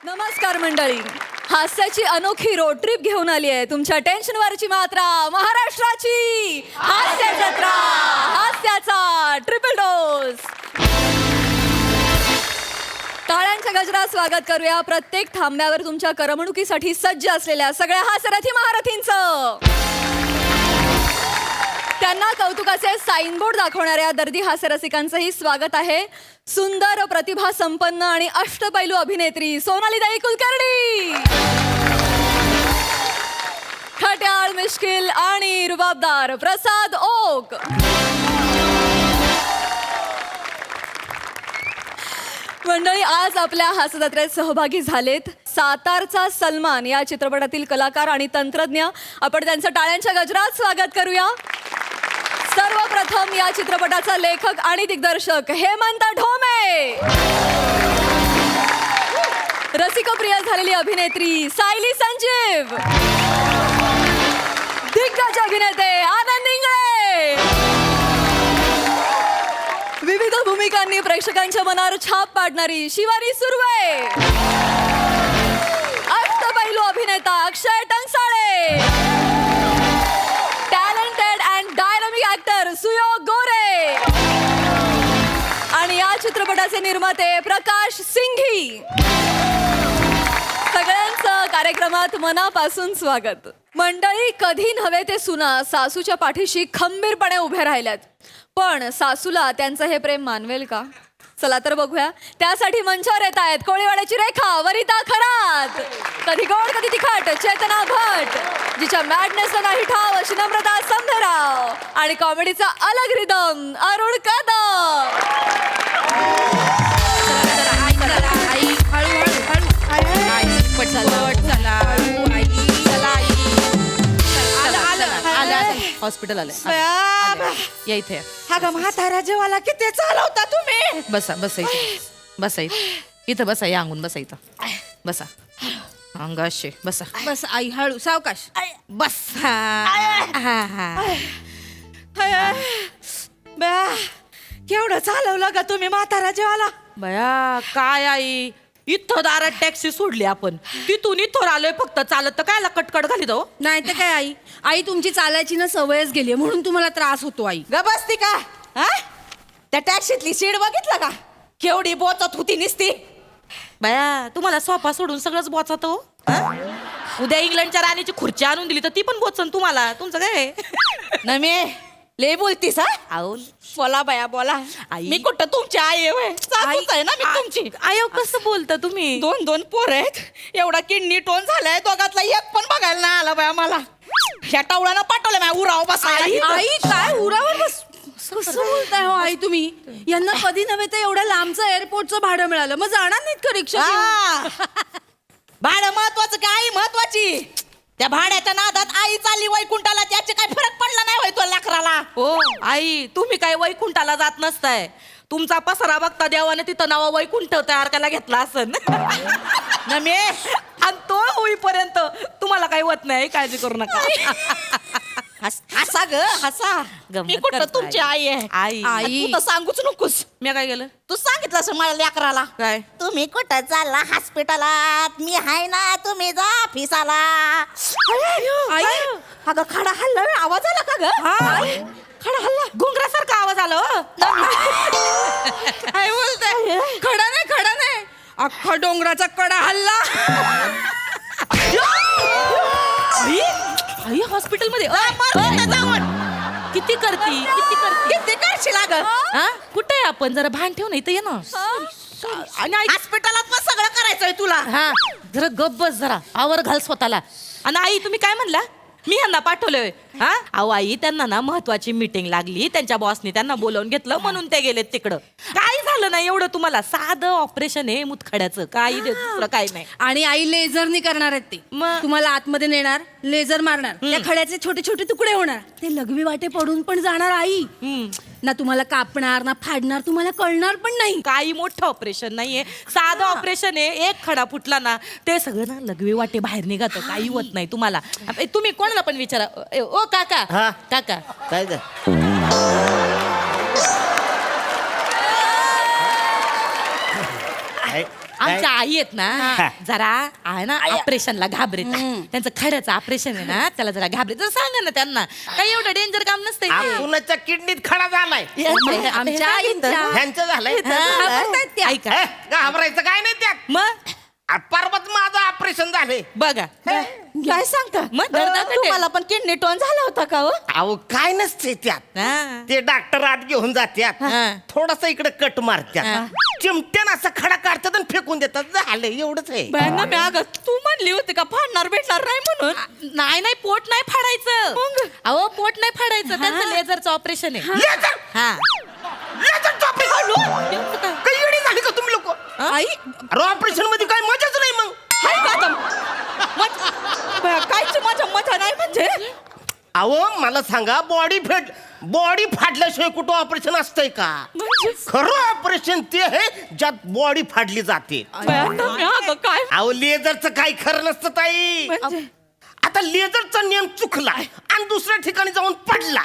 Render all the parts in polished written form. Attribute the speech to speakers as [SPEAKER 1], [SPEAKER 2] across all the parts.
[SPEAKER 1] नमस्कार मंडळी. हास्याची अनोखी रोड ट्रिप घेऊन आली आहे तुमच्या टेन्शनवरची मात्रा महाराष्ट्राची हास्य जत्रा. हास्याचा ट्रिपल डोस. टाळ्यांच्या गजरात स्वागत करूया प्रत्येक थांब्यावर तुमच्या करमणुकीसाठी सज्ज असलेल्या सगळ्या हास्यरथी महारथींचं. त्यांना कौतुकाचे साईन बोर्ड दाखवणाऱ्या दर्दी हास्यरसिकांचंही स्वागत आहे. सुंदर, प्रतिभा संपन्न आणि अष्टपैलू अभिनेत्री सोनालीताई कुलकर्णी, खट्याळ, मिश्किल आणि रुबाबदार प्रसाद ओक. मंडळी, आज आपल्या हास्यजत्रेत सहभागी झालेत सातारचा सलमान या चित्रपटातील कलाकार आणि तंत्रज्ञ. आपण त्यांचं टाळ्यांच्या गजरात स्वागत करूया. सर्वप्रथम या चित्रपटाचा लेखक आणि दिग्दर्शक हेमंत ढोमे. रसिकप्रिय झालेली अभिनेत्री सायली संजीव. दिग्गज अभिनेते आनंद इंगळे. विविध भूमिकांनी प्रेक्षकांच्या मनावर छाप पाडणारी शिवानी सुर्वे. अष्टपैलू अभिनेता अक्षय टंकसाळे. टॅलेंटेड अँड डायनामिक ऍक्टर सुयोग गोरे. आणि या चित्रपटाचे निर्माते प्रकाश सिंघी. सगळ्यांचं कार्यक्रमात मनापासून स्वागत. मंडळी, कधी नव्हे ते सुना सासूच्या पाठीशी खंबीरपणे उभे राहिल्यात. पण सासूला त्यांचं हे प्रेम मानवेल का? चला तर बघूया. त्यासाठी मंचावर येत आहेत कोळीवाड्याची रेखा वरिता खरात, कधी गोड कधी तिखट चेतना भट, जिच्या मॅडनेसला नाही ठाव अशी नम्रता समधराव, आणि कॉमेडीचा अलग रिदम अरुण कदम.
[SPEAKER 2] हॉस्पिटल आले या इथे.
[SPEAKER 3] हा ग म्हातारा जेवाला किती चालवता तुम्ही.
[SPEAKER 2] बसा बसा इथे बसा इथं बसा. या अंगून बसा इथं बसा. अंगाशे बसा.
[SPEAKER 3] बस आई हळू सावकाश
[SPEAKER 2] बस.
[SPEAKER 3] केवढं चालवलं ग तुम्ही म्हातारा जेवाला.
[SPEAKER 2] बया काय आई, इथं दारात टॅक्सी सोडली आपण, तिथून इथं आलोय फक्त चालत. तर कायला कटकट घाली तो.
[SPEAKER 3] नाही तर काय आई, आई तुमची चालायची ना सवयच गेली म्हणून तुम्हाला त्रास होतो आई.
[SPEAKER 4] ग बसती का? हा? त्या टॅक्सीतली सीट बघितलं का? केवढी बोचत होती निसती.
[SPEAKER 2] बया तुम्हाला सोफा सोडून सगळंच बोचत हो. उद्या इंग्लंडच्या राणीची खुर्ची आणून दिली तर ती पण बोचन तुम्हाला. तुमचं काय
[SPEAKER 4] नमे लय बोलतीस हा?
[SPEAKER 2] आहो
[SPEAKER 4] बोला बाया बोला.
[SPEAKER 2] आई.
[SPEAKER 4] मी कुठं तुमची आई आहे व्हय? सासूच आहे ना मी तुमची.
[SPEAKER 2] आयो कसं बोलता तुम्ही.
[SPEAKER 4] दोन पोर आहेत. एवढा किडनी टोन झालाय, दोघातला एक पण बघायला नाही आला बाया मला. ह्या टावळानं पाठवलं माझ्या उराव बसायला.
[SPEAKER 3] आई काय उरावर बस कसं बोलताय हो आई तुम्ही. यांना कधी नव्हे तर एवढ्या लांबचं एअरपोर्टचं भाडं मिळालं, मग जाणार नाहीत का रिक्षा घेऊन?
[SPEAKER 4] हा. भाडं महत्वाचं का आई महत्वाची? त्या भाड्याच्या नादात आई चालली वैकुंठाला, त्याचे काय फरक पडला नाही होय तो लाकराला.
[SPEAKER 2] हो आई, तुम्ही काय वैकुंठाला जात नसताय. तुमचा पसरा बघता देवाने तिथं नाव वैकुंठ तयार करायला घेतला असन.
[SPEAKER 4] नमे
[SPEAKER 2] आणि तो होईपर्यंत तुम्हाला काही होत नाही, काळजी करू नका.
[SPEAKER 4] हसा ग हसा.
[SPEAKER 2] गंमत
[SPEAKER 4] मी कुठं
[SPEAKER 2] करतो
[SPEAKER 4] तुमची आई आहे.
[SPEAKER 2] आई
[SPEAKER 4] तू तर सांगूच नकोस.
[SPEAKER 2] मी काय केलं
[SPEAKER 4] तू सांगितलं असं मला लेकराला.
[SPEAKER 2] काय?
[SPEAKER 4] तुम्ही कुठं चालला हॉस्पिटलात? मी हाय ना, तुम्ही जा फिसाला.
[SPEAKER 3] आई
[SPEAKER 4] अगं खडा हल्ला व्हय? आवाज आला का ग? खडा हल्ला.
[SPEAKER 2] घुंगरासारखा आवाज आला हो.
[SPEAKER 3] काय बोलताय? खडा नाही अख्खा डोंगराचा कडा हल्ला.
[SPEAKER 2] आई हॉस्पिटल मध्ये किती करती
[SPEAKER 4] किती करशील अगं?
[SPEAKER 2] हा? कुठे आहे आपण? जरा भान ठेव ना, इथं ये ना.
[SPEAKER 4] आणि हॉस्पिटलात पण सगळं करायचंय तुला.
[SPEAKER 2] हा जरा गप बस, जरा आवर घाल स्वतःला. आणि आई तुम्ही काय म्हणला? मी ह्यांना पाठवलंय. हा अहो आई, त्यांना ना महत्वाची मीटिंग लागली, त्यांच्या बॉसने त्यांना बोलावून घेतलं म्हणून ते गेलेत तिकडं. काय झालं नाही एवढं तुम्हाला. साधं ऑपरेशन आहे मुतखड्याचं, काही दुसरं काय नाही.
[SPEAKER 3] आणि आई लेझरनी करणार आहेत ते.
[SPEAKER 2] मग?
[SPEAKER 3] तुम्हाला आतमध्ये नेणार, लेझर मारणार, त्या खड्याचे छोटे छोटे तुकडे होणार, ते लघवी वाटे पडून पण जाणार आई. ना तुम्हाला कापणार ना फाडणार, तुम्हाला कळणार पण नाही.
[SPEAKER 2] काही मोठं ऑपरेशन नाहीये, साधं ऑपरेशन आहे. एक खडा फुटला ना, ते सगळं ना लघवी वाटे बाहेर निघत, काही होत नाही तुम्हाला. तुम्ही कोणाला पण विचारा. ओ काका
[SPEAKER 5] हा.
[SPEAKER 2] काका
[SPEAKER 5] काय ते?
[SPEAKER 2] आमच्या आई आहेत ना जरा आहे ना ऑपरेशनला घाबरेत त्यांचं खड्याचं ऑपरेशन आहे ना त्याला जरा घाबरेत जरा सांगा ना त्यांना काही एवढं डेंजर काम नसतंय ते.
[SPEAKER 5] कुणाच्या किडनीत खडा झालाय
[SPEAKER 3] आमच्या आईंच्या.
[SPEAKER 5] ह्यांचं झालंय
[SPEAKER 3] घाबरतायत त्या.
[SPEAKER 2] ऐका
[SPEAKER 5] हे, घाबरायचं काय नाही त्यात
[SPEAKER 2] मग
[SPEAKER 5] पर्वत माझं ऑपरेशन झाले
[SPEAKER 2] बघा
[SPEAKER 4] काय सांगता
[SPEAKER 2] मग धडधाकट
[SPEAKER 4] तुम्हाला पण किडनी टोन झाला होता का हो?
[SPEAKER 5] अहो काय नसते त्यात
[SPEAKER 2] हा.
[SPEAKER 5] ते डॉक्टर आत घेऊन जात्यात
[SPEAKER 2] हा.
[SPEAKER 5] थोडस इकडे कट मारत्यात चिमट्यान असं खडा काढतात आणि फेकून देतात झालं एवढंच आहे
[SPEAKER 4] बहिणा मी अगं तू म्हणली होती का फाडणार भेटणार नाही म्हणून
[SPEAKER 2] नाही नाही पोट नाही फाडायचं अहो पोट नाही फाडायचं त्यांचं लेझरचं ऑपरेशन आहे
[SPEAKER 5] लेझर
[SPEAKER 2] हा
[SPEAKER 5] लेझरचं ऑपरेशन काही येडी झाली का तुम्ही लोक
[SPEAKER 4] आई
[SPEAKER 5] ऑपरेशन मध्ये काय मजाच नाही मग
[SPEAKER 4] हाय का आता? कायची माझ्या मजा नाही म्हणजे
[SPEAKER 5] अहो मला सांगा बॉडी फाडल्याशिवाय कुठं ऑपरेशन असतंय का खरं ऑपरेशन ते आहे ज्यात बॉडी फाडली जाते
[SPEAKER 4] बहिणा मी अगं काय
[SPEAKER 5] अहो लेझरचं काही खरं नसतं ताई आता लेझरचा नियम चुकला आणि दुसऱ्या ठिकाणी जाऊन पडला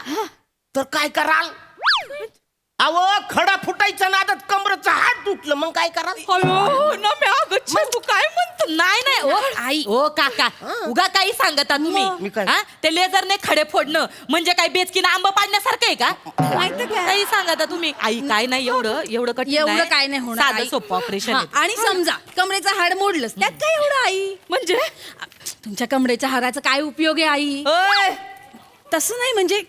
[SPEAKER 5] तर काय कराल अहो खडा फुटायचा नादात कमरेचं हात तुटलं मग काय कराल
[SPEAKER 4] अयो ना मी अगं छे, तू काय म्हणतो
[SPEAKER 2] नाही नाही ओ आई ओ काका उगा काही सांगता
[SPEAKER 5] मी
[SPEAKER 2] तुम्ही
[SPEAKER 5] काय?
[SPEAKER 2] हा? ते लेझरने खडे फोडणं म्हणजे काय बेचकीनं आंबा पाडण्यासारखं आहे का
[SPEAKER 3] माहिती काय?
[SPEAKER 2] काही सांगता तुम्ही आई काय नाही एवढं कठीण
[SPEAKER 3] एवढं काय नाही होणार
[SPEAKER 2] साधं
[SPEAKER 3] आई.
[SPEAKER 2] सोपं ऑपरेशन
[SPEAKER 3] हा, आणि समजा कमरेचं हाड मोडलंस त्यात काय एवढं आई
[SPEAKER 4] म्हणजे
[SPEAKER 3] तुमच्या कमरेच्या हाडाचा काय उपयोग आहे आई
[SPEAKER 4] ओय
[SPEAKER 3] तसं नाही म्हणजे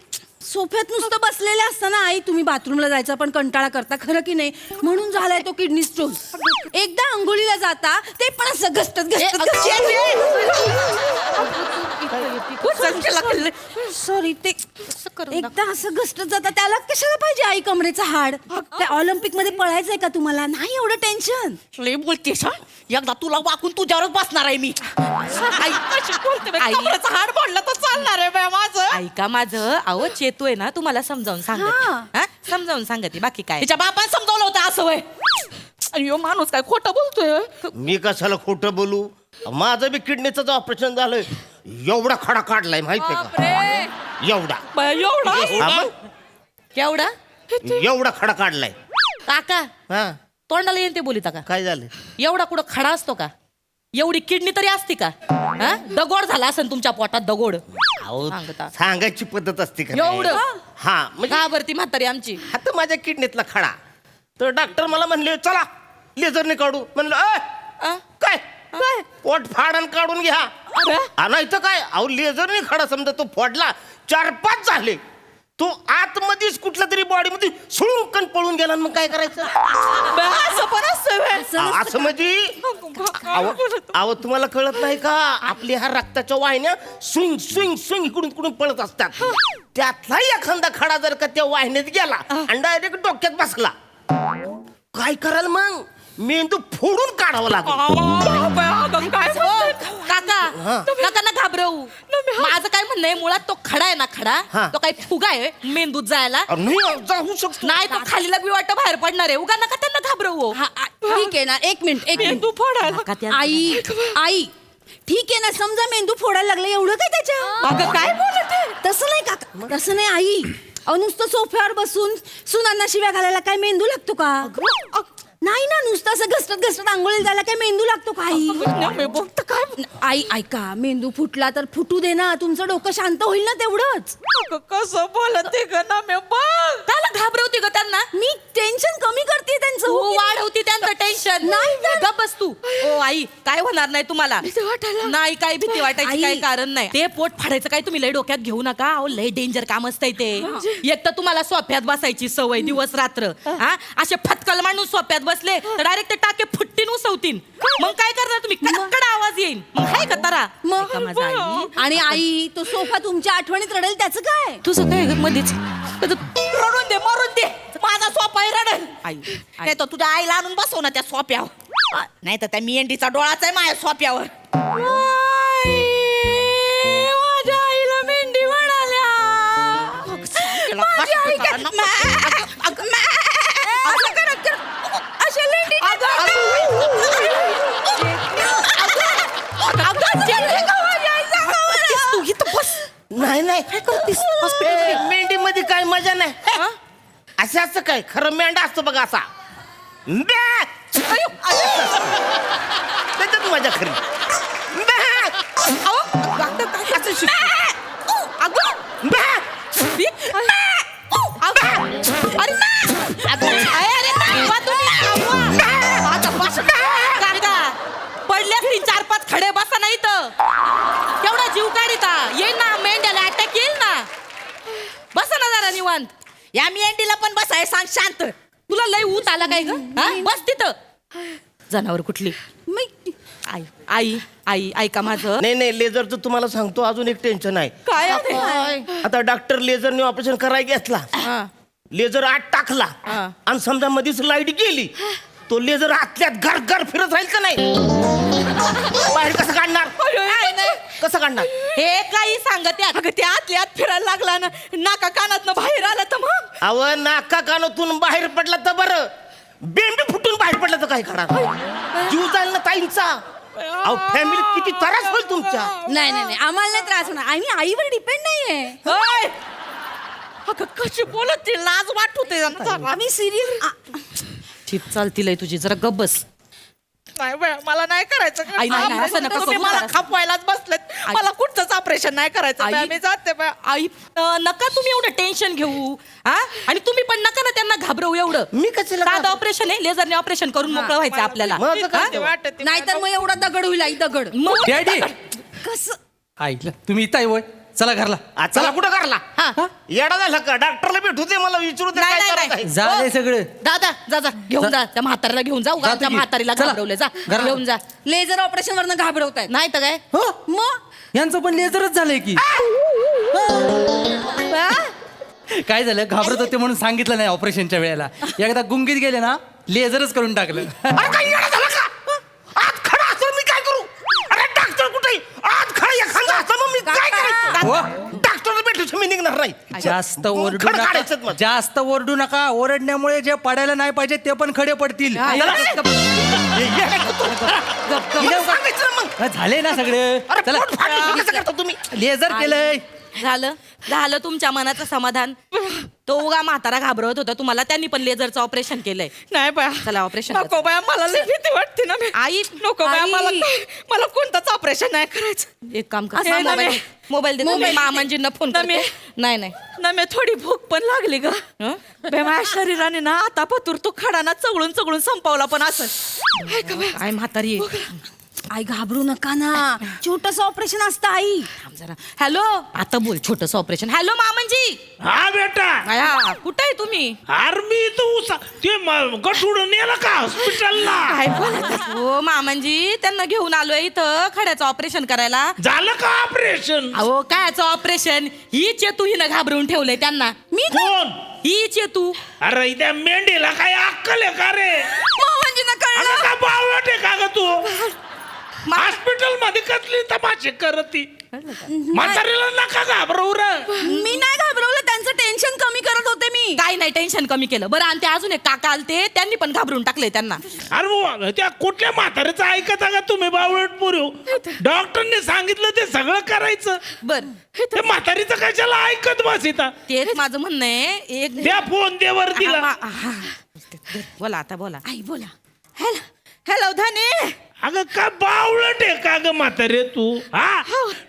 [SPEAKER 3] सोफ्यात नुसतं बसलेले असताना आई तुम्ही बाथरूमला जायचा पण कंटाळा करता खरं की नाही म्हणून झालाय तो किडनी स्टोन एकदा अंघोळीला जाता ते पण असं घसटत सॉरी ते एकदा असं घसटत जाता त्याला कशाला पाहिजे आई कमरेचं हाड त्या ऑलिम्पिक मध्ये पळायचंय का तुम्हाला नाही एवढं टेन्शन
[SPEAKER 4] लय बोलतेस हा एकदा तुला वाकून तुझ्यावरच बसणार आहे मी आई कशी बोलते बाई,
[SPEAKER 2] आई.
[SPEAKER 4] कमरेचं हाड मोडलं तर चालणार आहे बाई माझं
[SPEAKER 2] ऐका माझं अहो चेतू आहे ना तुम्हाला समजावून सांगते समजावून सांगते बाकी काय
[SPEAKER 4] तिच्या बापाने समजावलं होतं असं वय अयो माणूस काय खोटं बोलतोय
[SPEAKER 5] मी कशाला खोटं बोलू माझं बी किडनीचं ऑपरेशन झालंय एवढा खडा काढलाय माहितीये का एवढा
[SPEAKER 4] बाई, एवढा
[SPEAKER 5] हा मग?
[SPEAKER 2] केवढा
[SPEAKER 5] एवढा खडा काढलाय
[SPEAKER 2] काका
[SPEAKER 5] हा
[SPEAKER 2] तोंडाला येते बोलिता का
[SPEAKER 5] काय झालं
[SPEAKER 2] एवढा कुठं खडा असतो का एवढी किडनी तरी असती का हा? दगोड झाला असेल तुमच्या पोटात दगोड
[SPEAKER 5] अहो
[SPEAKER 2] सांगता.
[SPEAKER 5] सांगायची पद्धत असते का
[SPEAKER 2] एवढं?
[SPEAKER 5] हा म्हणजे
[SPEAKER 2] का बरं ती म्हातारी आमची
[SPEAKER 5] आता माझ्या किडनीतला खडा तर डॉक्टर मला म्हणले चला लेझरने काढू म्हणलं काय पोट फाडण काढून घ्या नाही तर काय अहो लेझरने खडा समजा तो फोडला 4-5 झाले तो आतमध्येच कुठल्या तरी बॉडी मध्ये सुळून पळून गेला आणि मग काय करायचं
[SPEAKER 4] असं पण असतं व्हय.
[SPEAKER 5] असं म्हणजे अहो तुम्हाला कळत नाही का आपल्या ह्या रक्ताच्या वाहिन्या स्विंग स्विंग स्विंग इकडून तिकडून पळत असतात त्यातला एखादा खडा जर का त्या वाहिन्यात गेला आणि डायरेक्ट डोक्यात बसला काय कराल मग मेंदू फोडून काढावं लागेल
[SPEAKER 4] बाई, अगं काय बोलतोय?
[SPEAKER 2] काका ना घाबरवू माझं काय म्हणणं आहे मुळात तो खडा आहे ना खडा
[SPEAKER 5] हा.
[SPEAKER 2] तो काही फुगा आहे मेंदूत जायला
[SPEAKER 5] नाही जाऊ शकतो
[SPEAKER 2] नाही तो खालीला बी वाटत बाहेर पडणार आहे उगा नका त्यांना घाबरवू
[SPEAKER 3] ठीक आहे ना एक मिनिट
[SPEAKER 4] मेंदू फोडायला
[SPEAKER 2] नका त्या-
[SPEAKER 3] आई आई ठीक आहे ना समजा मेंदू फोडायला लागला एवढं काय त्याच्या
[SPEAKER 4] अगं काय बोलते
[SPEAKER 3] तसं नाही काका तसं नाही आई अहो नुसतं सोफ्यावर बसून सुनांना शिव्या घालायला काय मेंदू लागतो का नाही ना नुसतं असं घसरत घसरत आंघोळीला जायला काय मेंदू लागतो का आई
[SPEAKER 4] मी बोलतो काय
[SPEAKER 3] आई ऐका मेंदू फुटला तर फुटू दे ना तुमचं डोकं शांत होईल ना तेवढंच
[SPEAKER 4] अगं कसं बोलते ग ना मी बघ
[SPEAKER 2] त्याला घाबरवते ग त्यांना
[SPEAKER 3] मी टेन्शन कमी करते त्यांचं
[SPEAKER 2] तू
[SPEAKER 3] हो की नाही?
[SPEAKER 2] वाढवती त्यांचं टेन्शन
[SPEAKER 3] नाही तर-
[SPEAKER 2] गप बस तू ओ आई काय होणार नाही तुम्हाला नाही काय भीती वाटायची
[SPEAKER 3] आई.
[SPEAKER 2] काही कारण नाही ते पोट फाडायचं काय तुम्ही लय डोक्यात घेऊ नका अहो लय डेंजर काम असतंय ते एक तर तुम्हाला सोफ्यात बसायची सवय दिवस रात्र हा असे फटकल मांडून सोफ्यात बसले तर डायरेक्ट ते टाके फुटतीन उसवतीन मग काय करणार तुम्ही कडकड आवाज येईल मग हाय का तारा
[SPEAKER 3] मग?
[SPEAKER 2] ऐका माझं आई
[SPEAKER 3] आणि आई तो सोफा तुमच्या आठवणीत रडेल त्याचं काय
[SPEAKER 2] तुझं काय ग मध्येच
[SPEAKER 4] रडून दे मरून दे माझा सोपा आहे रडल
[SPEAKER 2] आई
[SPEAKER 4] नाही तर तुझ्या आईला आणून बसव ना त्या सोप्यावर नाही तर त्या मेंढीचा डोळाच आहे माझ्या सोप्यावर माझ्या आईला मेंढी म्हणाल्या माझी आई काय- असं करत करत अशा लेंडी तू इथं बस
[SPEAKER 5] नाही नाही मेंढी मध्ये काय मजा नाही असं काय खरं मेंढा असतो बघा असा माझ्या खरी.
[SPEAKER 2] पडल्यास 3-4-5 खडे बसा नाही तर केवढा जीव काढिता येईल ना मेंढ्याला अटॅक येईल ना. बसा ना जरा निवांत.
[SPEAKER 4] या मेंढीला पण बसाय सांग शांत.
[SPEAKER 2] तुला लय ऊत आला काय ग हा? बस तिथं. जनावर कुठली आई आई आई ऐका माझं.
[SPEAKER 5] नाही लेझरचं तुम्हाला सांगतो अजून एक टेन्शन आहे.
[SPEAKER 2] काय
[SPEAKER 5] आता डॉक्टर लेझरने ऑपरेशन करायला घेतला. लेझर आत टाकला आणि समजा मध्येच लाईट गेली तो लेझर आतल्यात घर फिरत राहील का नाही. बाहेर कसं काढणार कसं काढणार.
[SPEAKER 2] हे काही सांगत अगं ते आतल्या आत फिरायला लागला ना नाका कानातनं बाहेर आला तर मग
[SPEAKER 5] अव नाका कानातून बाहेर पडला तर बरं बेंबी फुटून बाहेर पडला तर काय करणार. जीव जाईल ना ताईंचा. अहो फॅमिली किती त्रास होईल तुमच्या.
[SPEAKER 3] नाही आम्हाला नाही त्रास होणार. आम्ही आईवर डिपेंड नाहीये.
[SPEAKER 2] अगं कशी बोलत ती लाज वाटते.
[SPEAKER 3] आम्ही सिरियल
[SPEAKER 2] ठीक चालतील तुझी जरा गब्बस.
[SPEAKER 4] नाही बाई, मला नाही करायचं.
[SPEAKER 2] आई, नाही, असं नका
[SPEAKER 4] तुम्ही
[SPEAKER 2] करू
[SPEAKER 4] मला
[SPEAKER 2] जरा.
[SPEAKER 4] खपवायलाच बसलेत. मला कुठचंच ऑपरेशन नाही करायचं
[SPEAKER 2] आई.
[SPEAKER 4] बाई, मी जाते बाई.
[SPEAKER 2] आई नका तुम्ही एवढं टेन्शन घेऊ हा. आणि तुम्ही पण नका ना त्यांना घाबरवू एवढं.
[SPEAKER 5] मी कशाला
[SPEAKER 2] साधं ऑपरेशन आहे लेझरने ऑपरेशन करून मोकळं व्हायचं आपल्याला.
[SPEAKER 5] मग आता काय
[SPEAKER 2] हा?
[SPEAKER 4] ते वाटत
[SPEAKER 3] नाहीतर मग एवढा दगड होईल आई दगड.
[SPEAKER 2] मग
[SPEAKER 6] डॅडी
[SPEAKER 3] कसं
[SPEAKER 6] ऐकलं तुम्ही इथं आहे होय. चला घरला.
[SPEAKER 5] चला कुठं करला
[SPEAKER 2] हा.
[SPEAKER 5] येडा झाला का. डॉक्टरला भेटू दे मला विचारू दे
[SPEAKER 2] नाही,
[SPEAKER 5] काय
[SPEAKER 2] नाही,
[SPEAKER 5] करायचं
[SPEAKER 2] नाही.
[SPEAKER 5] आहे.
[SPEAKER 6] झालंय सगळं.
[SPEAKER 2] दादा जा घेऊन जा त्या म्हाताऱ्याला घेऊन जाऊ
[SPEAKER 6] जातो
[SPEAKER 2] त्या
[SPEAKER 6] की.
[SPEAKER 2] म्हातारीला
[SPEAKER 6] चला.
[SPEAKER 2] घाबरवलं जा
[SPEAKER 6] घराला.
[SPEAKER 2] घेऊन जा.
[SPEAKER 3] लेझर ऑपरेशन वरनं घाबरवतायत.
[SPEAKER 2] नाही तर काय
[SPEAKER 6] हो
[SPEAKER 3] मग
[SPEAKER 6] यांचं पण लेझरच झालंय की. काय झालं घाबरत होते म्हणून सांगितलं नाही ऑपरेशनच्या वेळेला. एकदा गुंगीत गेले ना लेझरच करून टाकलं.
[SPEAKER 5] अरे काय येडा झाला का. आत खडा असेल मी काय करू. अरे डॉक्टर कुठे आत खडा एखादा असं मग मी काय करायचं.
[SPEAKER 6] हो?
[SPEAKER 5] डॉक्टरला भेटू मी निघणार नाही.
[SPEAKER 6] जास्त ओरडू
[SPEAKER 5] खडं
[SPEAKER 6] नका.
[SPEAKER 5] काढायचंच मग.
[SPEAKER 6] जास्त ओरडू नका. ओरडण्यामुळे जे पडायला नाही पाहिजे ते पण खडे पडतील.
[SPEAKER 5] सांगायचं ना मग.
[SPEAKER 6] झाले ना सगळे.
[SPEAKER 5] अरे
[SPEAKER 6] चला
[SPEAKER 5] पोट फाटलं कसं करता तुम्ही.
[SPEAKER 6] लेझर केलंय.
[SPEAKER 2] झालं तुमच्या मनाचं समाधान. तो उगा म्हातारा घाबरवत होता तुम्हाला त्यांनी पण लेझरचं ऑपरेशन केलंय.
[SPEAKER 4] नाही बाया,
[SPEAKER 2] चला ऑपरेशन
[SPEAKER 4] नको बाया, मला लई भीती वाटते ना बाई.
[SPEAKER 2] आई
[SPEAKER 4] नको बाया,
[SPEAKER 2] आई.
[SPEAKER 4] मला कोणतंच ऑपरेशन नाही करायचं.
[SPEAKER 2] एक काम कर
[SPEAKER 4] असं नाही, नाही.
[SPEAKER 2] मोबाईल दे
[SPEAKER 3] मोबाईल दे.
[SPEAKER 2] मामांजींना फोन
[SPEAKER 4] नाही,
[SPEAKER 2] करते. नाही
[SPEAKER 4] ना मी थोडी भूक पण लागली ग.
[SPEAKER 2] हं?
[SPEAKER 4] बाई, माझ्या शरीराने ना आता पतूर तो खडा ना चगळून संपवला पण असं.
[SPEAKER 2] आई म्हातारी
[SPEAKER 3] आई घाबरू नका ना. छोटस ऑपरेशन असतं आई.
[SPEAKER 2] हॅलो आता बोल छोटस ऑपरेशन. हॅलो मामांजी.
[SPEAKER 7] हा बेटा
[SPEAKER 2] कुठे आहे तुम्ही.
[SPEAKER 7] आर्मी तो ते गठुड नेला का हॉस्पिटलला.
[SPEAKER 2] काय बोलत हो मामांजी त्यांना घेऊन आलोय इथं खड्याचं ऑपरेशन करायला.
[SPEAKER 7] झालं का ऑपरेशन.
[SPEAKER 2] अहो कायचं ऑपरेशन. ही चेतू हिनं घाबरवून ठेवलंय त्यांना.
[SPEAKER 3] मी
[SPEAKER 7] कोण.
[SPEAKER 2] ही चेतू.
[SPEAKER 7] अरे त्या मेंढीला काय अक्कल आहे का रे.
[SPEAKER 3] मामांजींना
[SPEAKER 7] अगं
[SPEAKER 3] कळलं.
[SPEAKER 7] का बावळट आहे का ग तू. हॉस्पिटल मध्ये कसली तमाशे करती. म्हातारीला नका घाबरवू रे.
[SPEAKER 3] मी नाही घाबरवलं. त्यांचं टेन्शन कमी करत होते मी.
[SPEAKER 2] काय नाही टेन्शन कमी केलं. बरं आणि ते अजून एक काका आलते त्यांनी पण घाबरून टाकले त्यांना.
[SPEAKER 7] अरे बुवा, त्या कुठल्या म्हातारीचं ऐकता का तुम्ही बावळट पोरं. डॉक्टरने सांगितलं ते सगळं करायचं.
[SPEAKER 2] बर
[SPEAKER 7] ते म्हातारीचं कशाला ऐकत बसिता.
[SPEAKER 2] तेच माझं म्हणणं आहे. एक
[SPEAKER 7] त्या फोन देवर दिला.
[SPEAKER 2] बोला आता बोला.
[SPEAKER 3] आई बोला.
[SPEAKER 4] हॅलो धनी.
[SPEAKER 7] अगं का बावळट आहे का ग म्हातारे तू. हा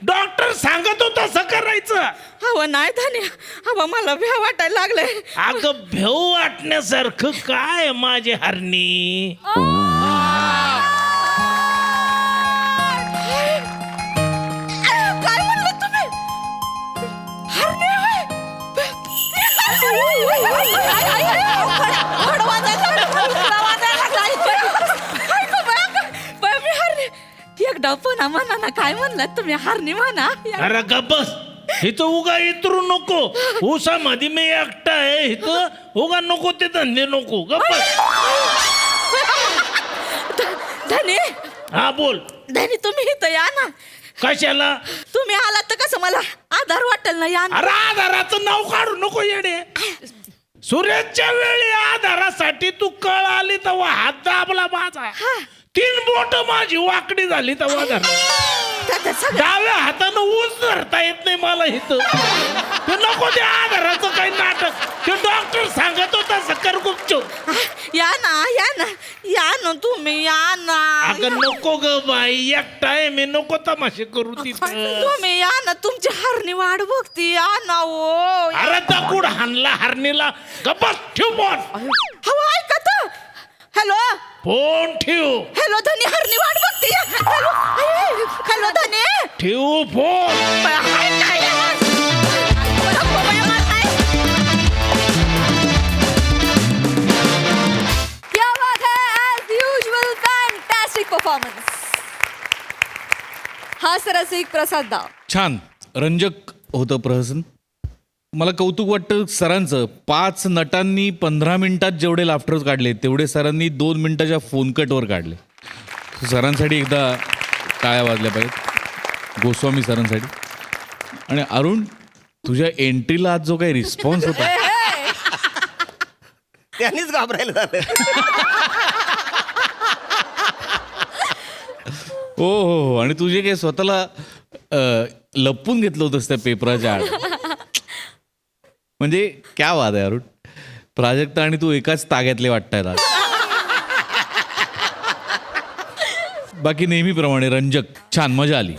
[SPEAKER 7] डॉक्टर सांगत होता तसं करायचं.
[SPEAKER 4] हवं नाही धनी. हवं मला भ्या वाटायला लागलंय.
[SPEAKER 7] अगं भेऊ वाटण्यासारखं काय माझे हरणी.
[SPEAKER 4] काय म्हणलं तुम्ही. हरणे होय? घोडा वाजायला लागला. हाय गं बाया, बाया, मी हरणे. एकदा पुन्हा म्हणा ना. काय म्हणलात तुम्ही. हरणी म्हणा.
[SPEAKER 7] अरे गप्पस इथं उगा इतरू नको. ऊसामध्ये मी एकटा आहे इथं. उगा नको ते धंदे नको. गप्पस.
[SPEAKER 4] धनी
[SPEAKER 7] हा बोल.
[SPEAKER 4] धनी तुम्ही इथं या ना.
[SPEAKER 7] कशाला.
[SPEAKER 4] तुम्ही आलात तर कसं मला आधार वाटेल ना. या ना.
[SPEAKER 7] अरे आधाराचं नाव काढू नको येडे. सूर्याच्या वेळी आधारासाठी तू कळ आली तेव्हा हात दाबला माझा. 3 बोट माझी वाकडी झाली तेव्हा धर. डाव्या हातानं ऊस धरता येत नाही मला इथं. ते नको ते आधाराचं काही नाटक. ते डॉक्टर सांगत होता सकर गुपचूप.
[SPEAKER 2] या ना तुम्ही या ना.
[SPEAKER 7] अगं नको ग बाई, एकटा आहे मी, नको तमाशे करू तिथं.
[SPEAKER 2] तुम्ही या ना, तुमची हरणी वाट बघती. या ना ओ.
[SPEAKER 7] अरे दगड हाणला हरणीला. गप्प ठेव फोन.
[SPEAKER 2] हवं ऐका तर. हॅलो
[SPEAKER 7] फोन ठेव.
[SPEAKER 2] हॅलो धनी, हरणी वाट बघती. हॅलो धनी.
[SPEAKER 7] ठेव फोन.
[SPEAKER 1] क्या बात है, as usual, fantastic performance. हास्यरसिक प्रसाद दा.
[SPEAKER 8] छान रंजक होतं प्रहसन. मला कौतुक वाटतं सरांचं. 5 नटांनी 15 मिनिटात जेवढे लाफ्टर्स काढले तेवढे सरांनी 2 मिनिटाच्या फोन कटवर काढले. सरांसाठी एकदा टाळ्या वाजल्या पाहिजेत, गोस्वामी सरांसाठी. आणि अरुण, तुझ्या एंट्रीला आज जो काही रिस्पॉन्स होता
[SPEAKER 5] त्यांनीच घाबरायला झालं.
[SPEAKER 8] हो हो हो. आणि तुझे काही स्वतःला लपवून घेतलं होतंस त्या पेपराच्या आड. म्हणजे क्या वाद आहे अरुण. प्राजक्ता आणि तू एकाच ताग्यातले वाटतायत आज. बाकी नेहमीप्रमाणे रंजक, छान मजा आली.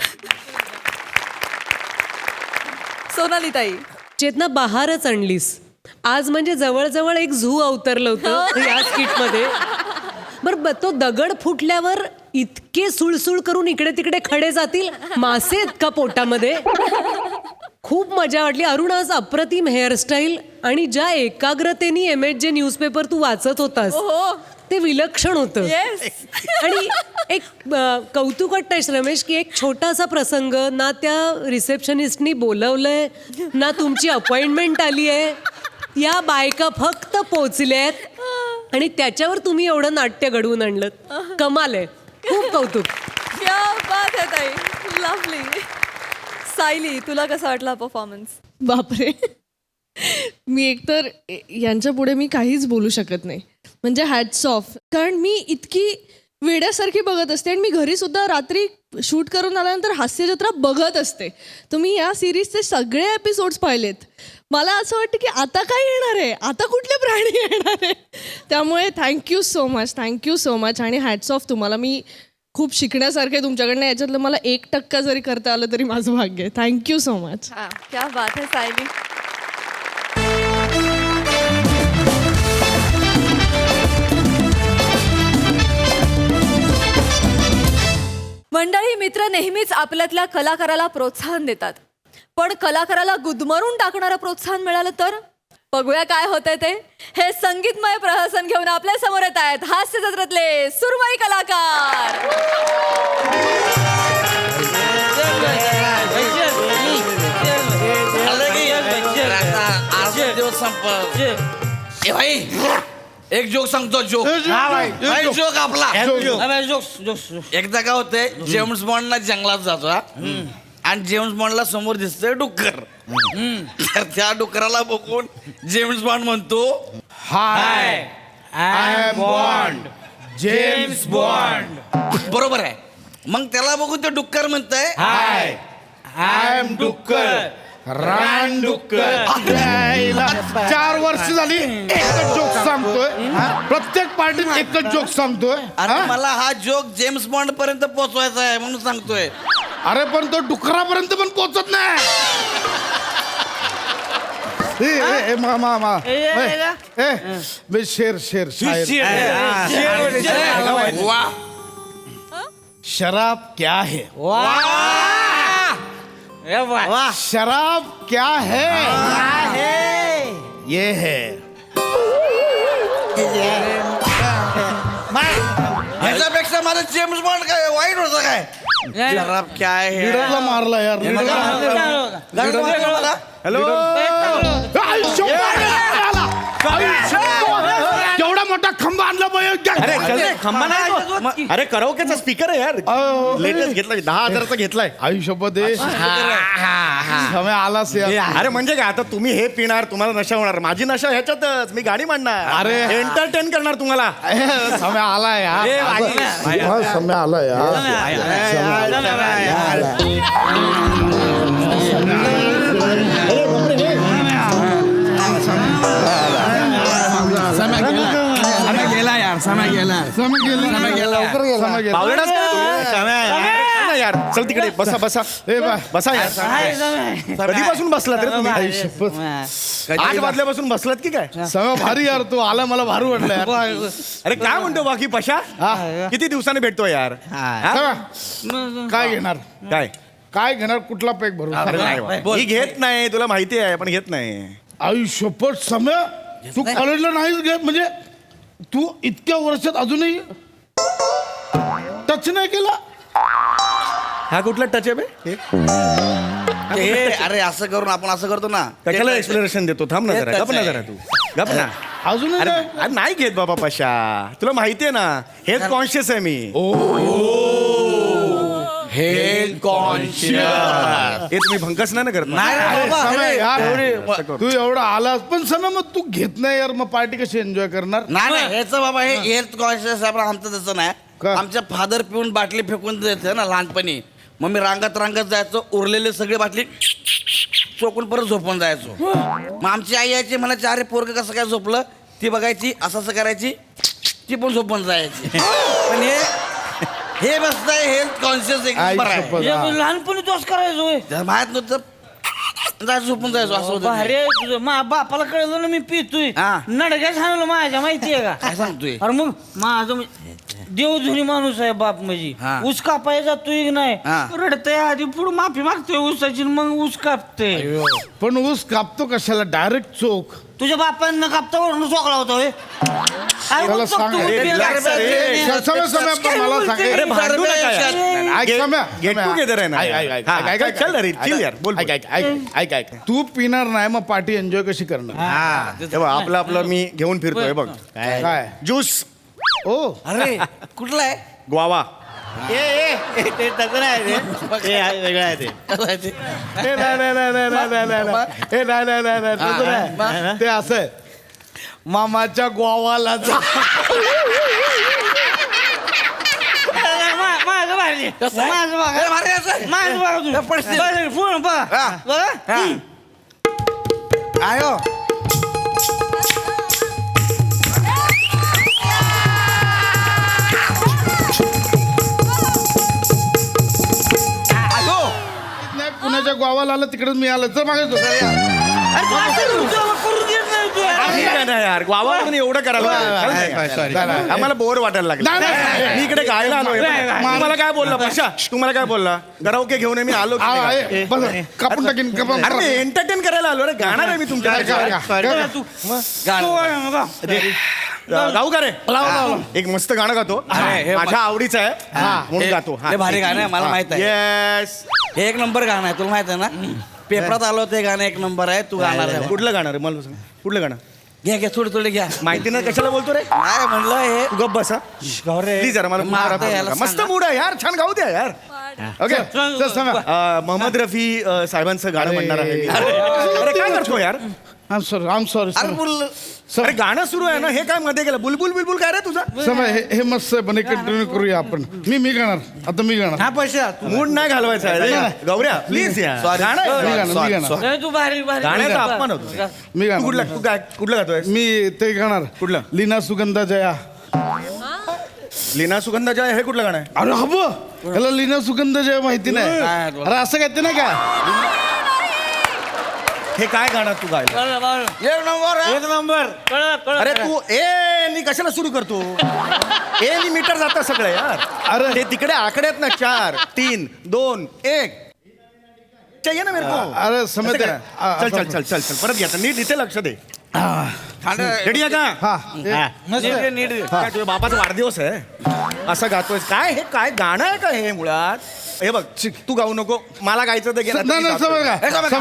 [SPEAKER 1] सोनाली ताई.
[SPEAKER 9] चेतना, बहारच आणलीस आज. म्हणजे जवळजवळ एक झू अवतरलं होतं या स्किटमध्ये. बरं, तो दगड फुटल्यावर इतके सुळसुळ करून इकडे तिकडे खडे जातील, मासे आहेत का पोटामध्ये. खूप मजा वाटली. अरुण, आज अप्रतिम हेअरस्टाईल आणि ज्या एकाग्रतेने MHJ न्यूजपेपर तू वाचत होतास ते विलक्षण होतं. आणि एक कौतुक वाटतंय रमेश, की एक छोटासा प्रसंग ना त्या रिसेप्शनिस्टनी बोलवलंय ना तुमची अपॉइंटमेंट आली आहे. या बायका फक्त पोचल्यात आणि त्याच्यावर तुम्ही एवढं नाट्य घडवून आणलं. कमाल आहे. खूप कौतुक.
[SPEAKER 1] क्या बात है ताई, लवली. सायली, तुला कसा वाटला परफॉर्मन्स?
[SPEAKER 10] बापरे, मी एकतर यांच्या पुढे मी काहीच बोलू शकत नाही. म्हणजे हॅट्स ऑफ. कारण मी इतकी वेड्यासारखी बघत असते आणि मी घरी सुद्धा रात्री शूट करून आल्यानंतर हास्यजत्रा बघत असते. तर मी या सिरीजचे सगळे एपिसोड्स पाहिलेत. मला असं वाटतं की आता काय येणार आहे, आता कुठले प्राणी येणार आहे. त्यामुळे थँक्यू सो मच. आणि हॅट्स ऑफ तुम्हाला. मी खूप शिकण्यासारखं आहे तुमच्याकडनं. याच्यातलं मला 1% जरी करता आलं तरी माझं भाग्य आहे. Thank you so much.
[SPEAKER 1] क्या बात है सायली. मंडळी, मित्र नेहमीच आपल्यातल्या कलाकाराला प्रोत्साहन देतात, पण कलाकाराला गुदमरून टाकणारं प्रोत्साहन मिळालं तर बघूया काय होतंय ते. हे संगीतमय प्रहसन घेऊन आपल्या समोर येत आहेत हास्य जत्रेतले सुरमई कलाकार.
[SPEAKER 11] एक जोक सांगतो. जोक जोक आपला. एकदा काय होतंय, जेम्स बॉन्डला जंगलात जातो आणि जेम्स बॉन्डला समोर दिसतंय डुक्कर. तर त्या डुकराला बघून जेम्स बॉन्ड म्हणतो, hi I am Bond, James Bond. बरोबर आहे. मग त्याला बघून ते डुक्कर म्हणतंय, हाय आय एम डुक्कर, रान डुक्कर.
[SPEAKER 12] 4 वर्ष झाली एकच जोक सांगतोय. प्रत्येक पार्टीत एकच जोक सांगतोय.
[SPEAKER 11] आणि मला हा जोक जेम्स बॉन्ड पर्यंत पोहोचवायचा आहे म्हणून सांगतोय.
[SPEAKER 12] अरे पण तो डुकरापर्यंत पण पोहोचत नाही. शेर शेर शराब क्या है, शराब क्या है, ये है.
[SPEAKER 11] ह्याच्यापेक्षा माझं जेम्स बॉन्ड काय वाईट होतं काय. शराब क्या है.
[SPEAKER 12] लीडरला मारला यार. हॅलो, केवढा मोठा मोठा खंबा आणला
[SPEAKER 5] अरे चल रे, खंबा नाही तो. अरे कराओकेचा स्पीकर आहे यार
[SPEAKER 12] अहो.
[SPEAKER 5] लेटेस्ट घेतलाय 10,000चा घेतलाय
[SPEAKER 12] आयुष्यपत समय आलास यार.
[SPEAKER 5] अरे म्हणजे काय आता तुम्ही हे पिणार तुम्हाला नशा होणार माझी नशा ह्याच्यातच मी गाणी म्हणणार
[SPEAKER 12] अरे.
[SPEAKER 5] एंटरटेन करणार तुम्हाला
[SPEAKER 12] समय आला यार समय आला यार
[SPEAKER 5] बावळेडाच का तुम्ही? यार चल तिकडे बसा बसा बसा यार कधीपासून बसलात रे तुम्ही 8 वाजल्यापासून बसलात की काय
[SPEAKER 12] समय भारी यार तू आला मला भारी वाटलं यार
[SPEAKER 5] अरे काय म्हणतो बाकी पशा किती दिवसाने भेटतो यार हा?
[SPEAKER 12] समय, काय घेणार
[SPEAKER 5] काय
[SPEAKER 12] काय घेणार कुठला पेक भरू
[SPEAKER 5] अरे नाही बा. मी घेत नाही तुला माहिती आहे पण घेत नाही
[SPEAKER 12] आयुष्यपत समय तू कॉलेजला नाहीच घेत म्हणजे तू इतक्या वर्षात अजूनही टच नाही केला
[SPEAKER 5] हा कुठला टच आहे बे हे?
[SPEAKER 11] अरे असं करून आपण असं करतो ना
[SPEAKER 5] कशाला एक्सप्लेनेशन देतो थांब ना जरा गप ना जरा तू गप ना
[SPEAKER 12] अजूनही
[SPEAKER 5] अरे
[SPEAKER 12] नाही
[SPEAKER 5] अरे नाही घेत बाबा पशा तुला माहिती आहे ना हेल्थ कॉन्शियस आहे मी
[SPEAKER 11] हेल्थ कॉन्शियस
[SPEAKER 5] हे तुम्ही भंकस नाही ना करत ना?
[SPEAKER 12] अरे समय यार
[SPEAKER 5] अरे.
[SPEAKER 12] तू एवढा आलास पण समय मग तू घेत नाही यार मग पार्टी कशी एन्जॉय करणार
[SPEAKER 11] नाही ह्याचं बाबा हे हेल्थ कॉन्शियस आहे पण आमचं तसं नाही
[SPEAKER 12] का?
[SPEAKER 11] आमच्या फादर पिऊन बाटली फेकून द्यायचं ना लहानपणी मग मी रांगत जायचो उरलेले सगळे बाटली चोकून परत झोपून जायचो मग आमची आई यायची म्हणायची अरे पोरग कसं काय झोपलं ती बघायची असं करायची ती पण झोपून जायची पण हे बसताय हेल्थ कॉन्शियस एक नंबर आहे
[SPEAKER 12] आयुष्यपत, हा.
[SPEAKER 4] लहानपणी तोच करायचो
[SPEAKER 11] त्याला माहित नव्हतं जायचं झोपून जायचो असं होतं ते.
[SPEAKER 4] अरे तुझं मा बापाला कळलं ना मी पितोय
[SPEAKER 11] हा.
[SPEAKER 4] नडक्याच हाणलं माझ्या माहितीये का
[SPEAKER 11] काय सांगतोय
[SPEAKER 4] अरे मग माझं देवधुनी माणूस आहे बाप म्हणजे
[SPEAKER 11] हा.
[SPEAKER 4] ऊस कापाय जातोय की नाही
[SPEAKER 11] हा.
[SPEAKER 4] रडतय आधी पुढे माफी मागतोय ऊसाची मग ऊस कापते
[SPEAKER 12] पण ऊस कापतो कशाला डायरेक्ट चोख
[SPEAKER 4] तुझ्या बापांना कापता वरून सोकला होता होय काय
[SPEAKER 12] त्याला
[SPEAKER 4] बोलतो
[SPEAKER 12] सांग
[SPEAKER 4] तू?
[SPEAKER 12] रे,
[SPEAKER 5] relax रे.
[SPEAKER 12] समय समय पण मला सांग
[SPEAKER 5] अरे भांडू नका यार.
[SPEAKER 12] ऐक समय
[SPEAKER 5] Get together आहे ना. हा, चल रे, chill यार, बोल, बोल.
[SPEAKER 12] ऐक तू पिणार नाही मग पार्टी एन्जॉय कशी करणार
[SPEAKER 5] हे बघ, आपलं मी घेऊन फिरतोय बघ
[SPEAKER 12] काय
[SPEAKER 5] ज्यूस
[SPEAKER 12] ओ
[SPEAKER 11] अरे कुठला आहे
[SPEAKER 5] ग्वावा
[SPEAKER 11] ते तसं नाही
[SPEAKER 5] वेगळं आहे ते
[SPEAKER 12] हे नाही. ते असं आहे. मामाच्या गोवाला जा
[SPEAKER 4] माझं भारी माझं बघा माझं बघा तुम्ही पूर्ण बघा बघा
[SPEAKER 11] आयो
[SPEAKER 12] कुणाच्या गोवाला आलं तिकडे मी आलं तर मागे
[SPEAKER 4] अरे तू असं तुझं करून देत नाही तू यार.
[SPEAKER 5] ठीक आहे ना यार ग्वावा म्हणून एवढं करायला आम्हाला बोर वाटायला
[SPEAKER 12] नाही, नाही.
[SPEAKER 5] लागलं मी इकडे गायला आलोय तुम्हाला काय बोलला पशा तुम्हाला काय बोलला गरावके घेऊन ये, मी आलो की नाही?
[SPEAKER 12] कापून टाकीन कापून
[SPEAKER 5] अरे एंटरटेन करायला आलो अरे गाणार आहे मी तुमच्या
[SPEAKER 4] तू
[SPEAKER 5] गाऊ का रे एक मस्त गाणं गातो माझ्या आवडीचं आहे म्हणून गातो
[SPEAKER 11] हे भारी गाणं आहे मला माहित आहे
[SPEAKER 5] येस
[SPEAKER 11] हे एक नंबर गाणं आहे तुला माहित आहे ना पेपरात आलो ते गाणं एक नंबर आहे तू गाणार आहे
[SPEAKER 5] कुठलं गाणं रे मला सांग कुठलं गाणं
[SPEAKER 11] घ्या थोडे घ्या
[SPEAKER 5] माहिती नाही कशाला बोलतो रे
[SPEAKER 11] काय म्हणलं हे
[SPEAKER 5] तू गप्प बसा प्लीज जरा मला
[SPEAKER 11] मारता
[SPEAKER 5] मारा
[SPEAKER 11] याला
[SPEAKER 5] मस्त
[SPEAKER 11] सांगा.
[SPEAKER 5] मूड आहे यार छान गाऊ द्या यार ओके मोहम्मद रफी साहेबांचं गाणं म्हणणार आहे मी. अरे काय करतो यार
[SPEAKER 12] आम सॉरी
[SPEAKER 11] अरे बोल
[SPEAKER 5] अरे गाणं सुरू आहे ना हे काय मध्ये गेलं बुलबुल बिलबुल काय रे तुझा
[SPEAKER 12] समय हे मस्त आहे पण हे कंटिन्यू करूया आपण मी गाणार आता मी गाणार
[SPEAKER 5] मूड नाही घालवायचा आहे रे. गौऱ्या प्लीज यार गाणं आहे.
[SPEAKER 12] मी गाणार
[SPEAKER 4] नाही, तू भारी भारी
[SPEAKER 5] गाण्याचा अपमान होतो
[SPEAKER 12] मी
[SPEAKER 5] तू कुठला
[SPEAKER 12] गाणार
[SPEAKER 5] तू काय कुठलं गातोय
[SPEAKER 12] मी ते गाणार
[SPEAKER 5] कुठलं?
[SPEAKER 12] लीना सुगंधा जया
[SPEAKER 5] लीना सुगंधाच्या हे कुठलं गाणं आहे
[SPEAKER 12] अरे हब याला लीना सुगंधा जया माहिती नाही अरे असं काय नाही का
[SPEAKER 5] हे काय गाणं तू गायलं
[SPEAKER 11] एक नंबर
[SPEAKER 5] अरे तू नी कशाला सुरू करतो नी मीटर जातं सगळं यार
[SPEAKER 12] अरे
[SPEAKER 5] ते तिकडे आकडे आहेत ना 4 3 2 1 चाहिए ना मेरे को
[SPEAKER 12] अरे समय
[SPEAKER 5] असं करा. चल चल चल चल चल परत घ्या नीट इथे लक्ष दे रेडी आहे का
[SPEAKER 12] हा
[SPEAKER 5] काय तुझ्या बापाचा वाढदिवस आहे असं गातोय काय हे काय गाणं आहे का हे मुळात हे बघ तू गाऊ नको मला गायचं तर गेलं
[SPEAKER 12] नाही समय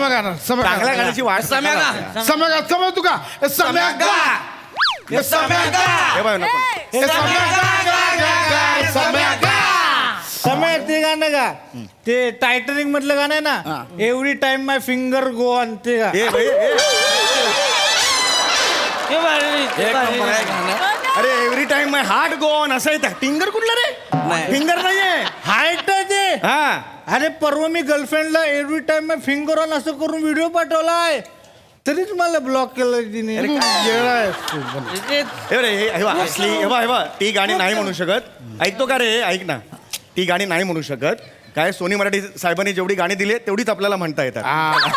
[SPEAKER 12] गाणार
[SPEAKER 5] चांगल्या गाण्याची वाट
[SPEAKER 12] समय तू का समय गा हे सम्या गा.
[SPEAKER 5] हे बघ नको.
[SPEAKER 12] हे सम्या गा, गा, गा, गा, सम्या गा.
[SPEAKER 13] समय ते गाणं का ते टायटनिक मधलं गाणं आहे ना every time my finger go on ते गा.
[SPEAKER 5] हे बाई, हे.
[SPEAKER 13] हे भारी, हे
[SPEAKER 11] एक
[SPEAKER 13] भारी.
[SPEAKER 11] नंबर आहे गाणं.
[SPEAKER 5] अरे every time my heart go on असं येतं. फिंगर कुठलं रे? फिंगर नाहीये.
[SPEAKER 13] हाईट आहे ते.
[SPEAKER 5] हा
[SPEAKER 13] अरे परवा मी गर्लफ्रेंडला every time my finger on असं करून व्हिडिओ पाठवलाय तरीच मला ब्लॉक केलं तिने. येडा आहेस तू पण.
[SPEAKER 5] हे रे, हे बघ, असली हे बघ, ती गाणी नाही म्हणू शकत. ऐकतो का रे? ऐक ना, ती गाणी नाही म्हणू शकत. काय सोनी मराठी साहेबांनी जेवढी गाणी दिली तेवढीच आपल्याला म्हणता येतात.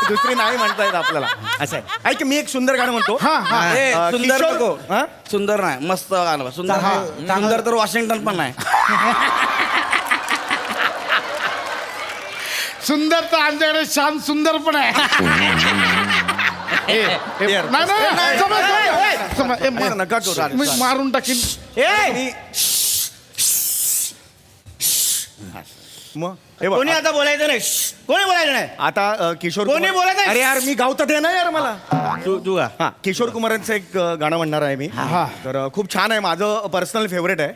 [SPEAKER 5] दुसरी नाही म्हणता येत आपल्याला. असं आहे. ऐक मी एक सुंदर गाणं म्हणतो.
[SPEAKER 11] ए, सुंदर
[SPEAKER 5] किशोर-
[SPEAKER 11] नको.
[SPEAKER 5] हा?
[SPEAKER 11] सुंदर नाही, मस्त गाणं. सुंदर तर वॉशिंग्टन पण नाही.
[SPEAKER 12] सुंदर तर आमच्याकडे श्याम सुंदर पण आहे. नाही, नाही, नाही, समज. ए,
[SPEAKER 5] असं नका करू.
[SPEAKER 12] मी मारून टाकीन.
[SPEAKER 5] मग हे बघ,
[SPEAKER 11] कोणी आता बोलायचं नाही. कोणी बोलायचं नाही.
[SPEAKER 5] आता किशोर
[SPEAKER 11] कोणी
[SPEAKER 5] कुमार-
[SPEAKER 11] बोलत आहे?
[SPEAKER 5] अरे यार मी गावतात आहे ना यार मला.
[SPEAKER 11] तू
[SPEAKER 5] हा किशोर कुमारांचं एक गाणं म्हणणार आहे मी. तर खूप छान आहे, माझं पर्सनल फेवरेट आहे.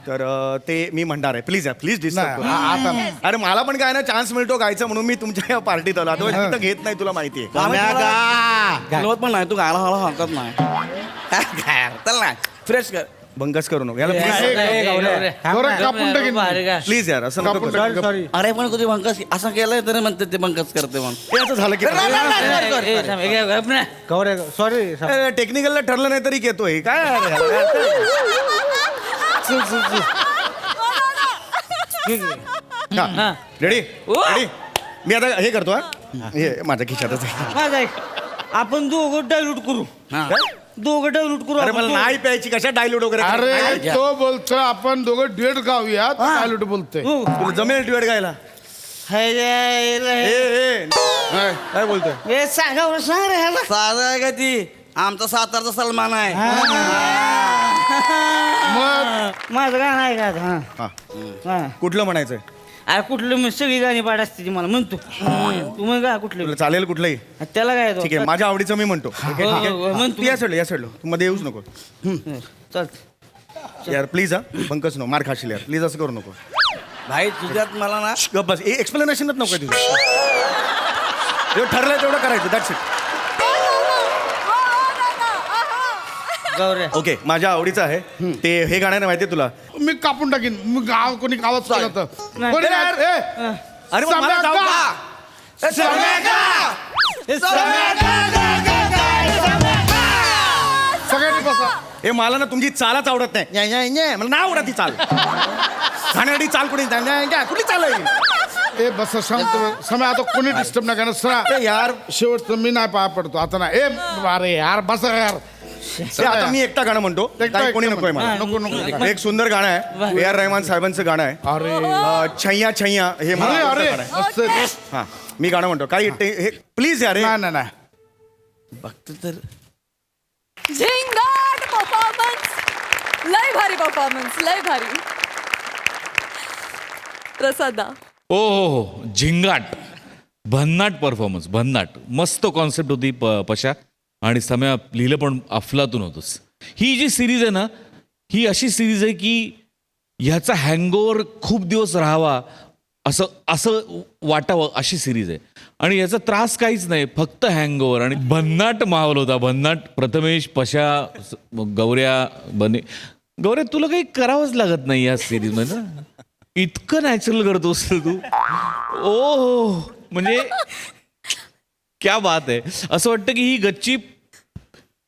[SPEAKER 5] तर ते मी म्हणणार आहे. प्लीज प्लीज डिस्टर्ब
[SPEAKER 12] आता
[SPEAKER 5] अरे मला पण काय ना चान्स मिळतो गायचा म्हणून मी तुमच्या या पार्टीत आलो. आता तिथं घेत नाही, तुला माहिती आहे.
[SPEAKER 11] बोलवत पण नाही. तू गायला हळू हरकत नाही. चल ना फ्रेश कर.
[SPEAKER 5] बंगस करू नको याला
[SPEAKER 12] गौऱ्या कापून टाकीन.
[SPEAKER 5] प्लीज यार असं नको
[SPEAKER 12] कापून
[SPEAKER 5] करू.
[SPEAKER 12] टाकीन.
[SPEAKER 13] सॉरी
[SPEAKER 11] अरे पण कधी भंकस असं केलंय तरी म्हणते ते भंकस करते म्हणून.
[SPEAKER 5] हे असं झालं की
[SPEAKER 13] गौऱ्या सॉरी
[SPEAKER 5] टेक्निकलला ठरलं नाही तरी येतोय काय यार? रेडी रेडी मी आता हे करतो. हा हे माझ्या खिशातच आहे.
[SPEAKER 13] आपण दोघं डायल्यूट करू दोघं डायल्यूट करू
[SPEAKER 5] अरे मला नाही प्यायची, कशा डायल्यूट वगैरे
[SPEAKER 12] अरे तो बोलतोय आपण दोघं डेट गाऊया. डायलूट बोलतोय.
[SPEAKER 5] तुला जमेल ड्युएट गायला? काय बोलतोय?
[SPEAKER 13] सांग रे ह्याला.
[SPEAKER 11] साधं आहे का ती? आमचा सातारचा सलमान आहे.
[SPEAKER 12] मग
[SPEAKER 13] माझं गाणं आहे का हा
[SPEAKER 5] हा
[SPEAKER 13] हा
[SPEAKER 5] कुठलं म्हणायचंय?
[SPEAKER 13] अरे कुठलं मी सगळी गाणी पाठ असते ती मला म्हणतो तू मग का कुठलं
[SPEAKER 5] तुला चालेल कुठलंही?
[SPEAKER 13] त्याला काय
[SPEAKER 5] ठीक आहे, माझ्या आवडीचं मी म्हणतो. ठीक आहे, ठीक आहे.
[SPEAKER 13] म्हण
[SPEAKER 5] तू या सोडलं, या सोडलं. तू मध्ये येऊच नको
[SPEAKER 13] चल
[SPEAKER 5] यार प्लीज. हा बंकच नको, मार खाशील यार. प्लीज असं करू नको.
[SPEAKER 11] भाई तुझ्यात मला ना
[SPEAKER 5] गप बस. एक्सप्लेनेशनच नको तुझं. जेवढं ठरलंय तेवढं करायचं. That's it.
[SPEAKER 13] गौऱ्या
[SPEAKER 5] ओके माझ्या आवडीचं आहे ते. हे गाणं नाही माहितीये तुला?
[SPEAKER 12] मी कापून टाकीन. मी गाव कोणी गावात केलं तर कोणी
[SPEAKER 5] अरे यार,
[SPEAKER 12] ए,
[SPEAKER 5] अरे मग मला जाऊ का?
[SPEAKER 12] सगळ्यांनी बसा.
[SPEAKER 5] हे मला ना तुमची चालच आवडत नाही. न्या, न्या, न्या. मला नाही आवडत ती चाल. खाण्यासाठी चाल कुठे कुठली चाल आहे?
[SPEAKER 12] ए बस शांत. समय आता कोणी डिस्टर्ब नाही करणार. सरा
[SPEAKER 5] ए, यार
[SPEAKER 12] शेवट मी नाही पाया पडतो आता नाही. ए अरे यार बसा यार.
[SPEAKER 5] हे आता मी एकटा गाणं म्हणतो. काही कोणी नकोय मला.
[SPEAKER 12] नको नको.
[SPEAKER 5] एक सुंदर गाणं आहे. A.R. रहमान साहेबांचं गाणं आहे.
[SPEAKER 12] अरे
[SPEAKER 5] छैया छैया. हे मला
[SPEAKER 12] अरे
[SPEAKER 5] आवडतं
[SPEAKER 12] अरे
[SPEAKER 5] गाणं आहे.
[SPEAKER 12] मस्त आहे.
[SPEAKER 5] हा मी गाणं म्हणतो. काही हे प्लीज यार.
[SPEAKER 12] नाही नाही नाही.
[SPEAKER 11] बघतो तर
[SPEAKER 1] झिंगाट परफॉर्मन्स. लय भारी परफॉर्मन्स, लय भारी. प्रसादा.
[SPEAKER 8] हो हो हो झिंगाट भन्नाट परफॉर्मन्स. भन्नाट मस्त कॉन्सेप्ट होती पशा. आणि सम्या लिहिलं पण अफलातून होतंस. ही जी सिरीज आहे ना ही अशी सिरीज आहे की ह्याचा हँगओव्हर खूप दिवस राहावा असं असं वाटावं अशी सिरीज आहे. आणि याचा त्रास काहीच नाही, फक्त हँगओव्हर. आणि भन्नाट माहोल होता. भन्नाट. प्रथमेश, पशा, गौऱ्या, बने. गौऱ्या तुला काही करावंच लागत नाही या सिरीजमध्ये ना. इतकं नॅचरल करतोस तू. ओ हो म्हणजे क्या बात आहे. असं वाटतं की ही गच्ची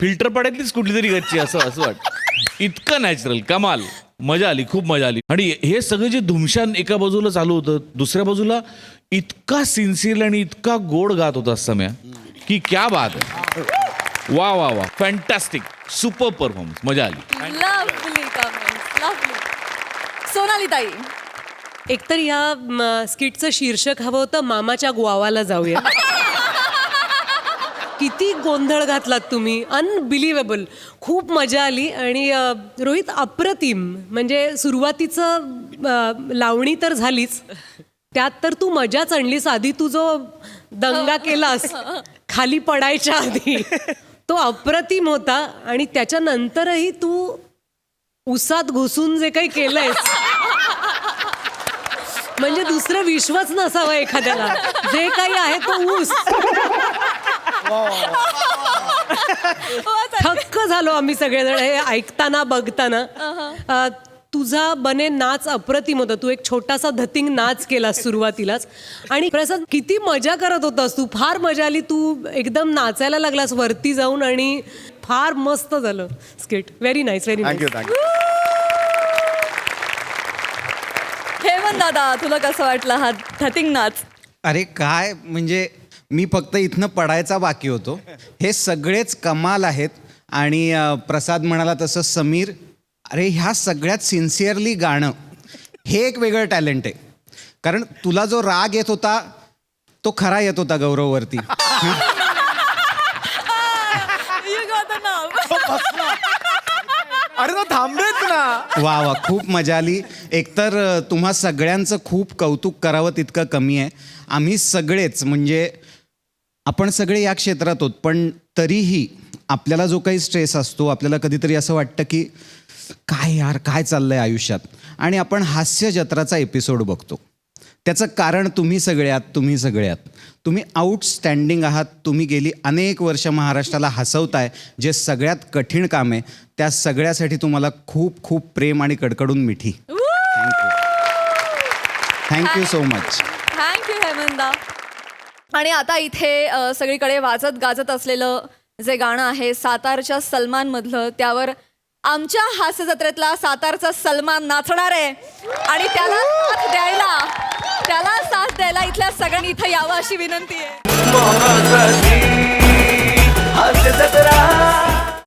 [SPEAKER 8] फिल्टर पाड्यातलीच कुठली तरी गच्ची असं वाटतं. इतकं नॅचरल. कमाल. मजा आली, खूप मजा आली. आणि हे सगळं जे धुमशान एका बाजूला चालू होतं, दुसऱ्या बाजूला इतका सिन्सिअर आणि इतका गोड गात होता सम्या की क्या बात आहे. वा वा वा फॅन्टॅस्टिक. Super performance. मजा आली.
[SPEAKER 1] Lovely comments, lovely. सोनाली ताई.
[SPEAKER 9] एकतर या स्किटचं शीर्षक हवं होतं मामाच्या गोवाला जाऊया. किती गोंधळ घातलात तुम्ही. अनबिलिव्हेबल. खूप मजा आली. आणि रोहित अप्रतिम. म्हणजे सुरुवातीचं लावणी तर झालीच, त्यात तर तू मजाच आणलीस. आधी तू जो दंगा केलास खाली पडायच्या आधी तो अप्रतिम होता आणि त्याच्यानंतरही तू उसात घुसून जे काही केलंयस म्हणजे दुसरं विश्वच नसावं एखाद्याला. जे काही आहे तो ऊस. थक्क झालो आम्ही सगळेजण हे ऐकताना बघताना. तुझा बने नाच अप्रतिम होता. तू एक छोटासा धतिंग नाच केला सुरुवातीलाच. आणि प्रसाद किती मजा करत होतास तू. फार मजा आली. तू एकदम नाचायला लागलास वरती जाऊन आणि फार मस्त झालं skit. Very nice, very nice.
[SPEAKER 1] Hemant दादा, तुला कसं वाटलं हा धतिंग नाच?
[SPEAKER 14] अरे काय म्हणजे मी फक्त इथनं पडायचा बाकी होतो. हे सगळेच कमाल आहेत. आणि प्रसाद म्हणाला तसं समीर, अरे ह्या सगळ्यात सिन्सिअरली गाणं हे एक वेगळं टॅलेंट आहे. कारण तुला जो राग येत होता तो खरा येत होता गौरववरती.
[SPEAKER 13] अरे तो थांबेच ना.
[SPEAKER 14] वा वा, खूप मजा आली. एकतर तुम्हा सगळ्यांचं खूप कौतुक करावं तितकं कमी आहे. आम्ही सगळेच म्हणजे आपण सगळे या क्षेत्रात आहोत, पण तरीही आपल्याला जो काही स्ट्रेस असतो, आपल्याला कधीतरी असं वाटतं की काय यार काय चाललंय आयुष्यात, आणि आपण हास्य जत्राचा एपिसोड बघतो. त्याचं कारण तुम्ही सगळे आहात. तुम्ही आउटस्टँडिंग आहात. तुम्ही गेली अनेक वर्ष महाराष्ट्राला हसवताय. जे सगळ्यात कठीण काम आहे त्या सगळ्यासाठी तुम्हाला खूप खूप प्रेम आणि कडकडून मिठी. Thank you so much.
[SPEAKER 1] थँक्यू हेमंदा. आणि आता इथे सगळीकडे वाजत गाजत असलेलं जे गाणं आहे सातारच्या सलमान मधलं, त्यावर आमच्या हास्य जत्रेतला सातारचा सलमान नाचणार आहे. आणि त्याला साथ द्यायला इथल्या सगळ्यांनी इथं यावं अशी विनंती आहे.